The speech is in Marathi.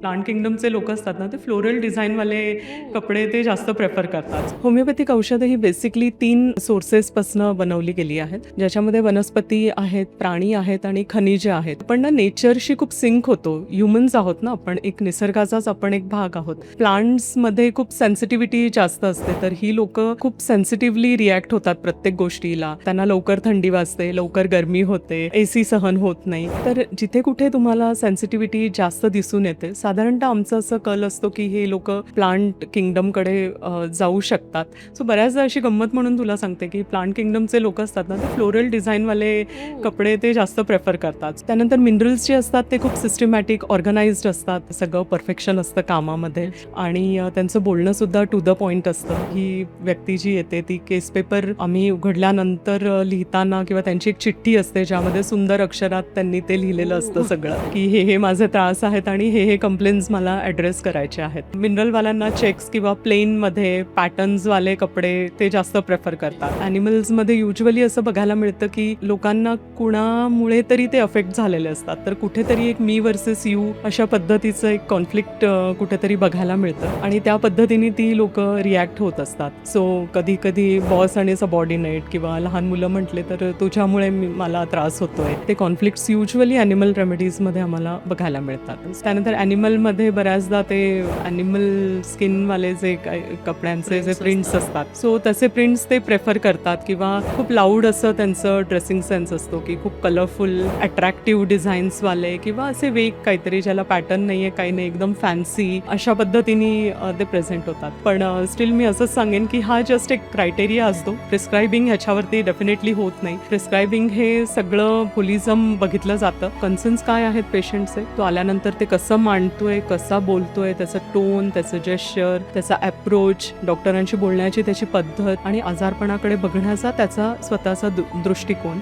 प्लांट किंगडमचे लोक असतात ना, ते फ्लोरल डिझाईनवाले हो. कपडे ते जास्त प्रेफर करतात. होमिओपॅथिक औषधं ही बेसिकली 3 सोर्सेसपासून बनवली गेली आहेत, ज्याच्यामध्ये वनस्पती आहेत, प्राणी आहेत आणि खनिजे आहेत. पण ना नेचरशी खूप सिंक होतो. ह्युमन्स आहोत ना आपण, एक निसर्गाचाच आपण एक भाग आहोत. प्लांट्समध्ये खूप सेन्सिटिव्हिटी जास्त असते, तर ही लोकं खूप सेन्सिटिव्हली रिॲक्ट होतात प्रत्येक गोष्टीला. त्यांना लवकर थंडी वाजते, लवकर गरमी होते, एसी सहन होत नाही. तर जिथे कुठे तुम्हाला सेन्सिटिव्हिटी जास्त दिसून येते, साधारणतः आमचं असं कल असतो की हे लोकं प्लांट किंगडमकडे जाऊ शकतात. सो बऱ्याचदा अशी गंमत म्हणून तुला सांगते की प्लांट किंगडमचे लोक असतात ना, ते फ्लोरल डिझाईनवाले हो. कपडे ते जास्त प्रेफर करतात. त्यानंतर मिनरल्स जे असतात ते खूप सिस्टमॅटिक, ऑर्गनाइज्ड असतात. सगळं परफेक्शन असतं कामामध्ये आणि त्यांचं बोलणं सुद्धा टू द पॉइंट असतं. ही व्यक्ती जी येते ती केस पेपर आम्ही उघडल्यानंतर लिहिताना किंवा त्यांची एक चिठ्ठी असते, ज्यामध्ये सुंदर अक्षरात त्यांनी ते लिहिलेलं असतं सगळं की हे माझे त्रास आहेत आणि हे कंप्लेंट्स मला ॲड्रेस करायचे आहेत. मिनरलवाल्यांना चेक्स किंवा प्लेनमध्ये पॅटर्न्सवाले कपडे ते जास्त प्रेफर करतात. ॲनिमल्समध्ये युजली असं बघायला मिळतं की लोकांना कुणामुळे तरी ते अफेक्ट झालेले असतात, तर कुठेतरी एक मी वर्सेस यू अशा पद्धतीचं एक कॉन्फ्लिक्ट कुठेतरी बघायला मिळतं आणि त्या पद्धतीने ती लोक रिॲक्ट होत असतात. सो कधी कधी बॉस आणि सबऑर्डिनेट किंवा लहान मुलं म्हटले तर तुझ्यामुळे मला त्रास होतोय, ते कॉन्फ्लिक्ट्स युजली ॲनिमल रेमेडीजमध्ये आम्हाला बघायला मिळतात. त्यानंतर ॲनिमलमध्ये बऱ्याचदा ते ॲनिमल स्किनवाले जे कपड्यांचे जे प्रिंट्स असतात, सो तसे प्रिंट्स ते प्रेफर करतात किंवा खूप लाऊड असं त्यांचं ड्रेसिंग सेन्स असतो की खूप कलरफुल अट्रॅक्टिव्ह डिझाईन्सवाले किंवा असे वेग काहीतरी ज्याला पॅटर्न नाही आहे, काही नाही, एकदम फॅन्सी अशा पद्धतीने ते प्रेझेंट होतात. पण स्टील मी असंच सांगेन की हा जस्ट एक क्रायटेरिया असतो. प्रिस्क्रायबिंग ह्याच्यावरती डेफिनेटली होत नाही. प्रिस्क्रायबिंग हे सगळं होलिझम बघितलं जातं. कन्सर्न्स काय आहेत पेशंटचे, तो आल्यानंतर ते कसं मांडतोय, कसा बोलतोय, त्याचं टोन, त्याचं जेस्चर, त्याचा अप्रोच, डॉक्टरांशी बोलण्याची त्याची पद्धत आणि आजारपणाकडे बघण्याचा त्याचा स्वतःचा दृष्टिकोन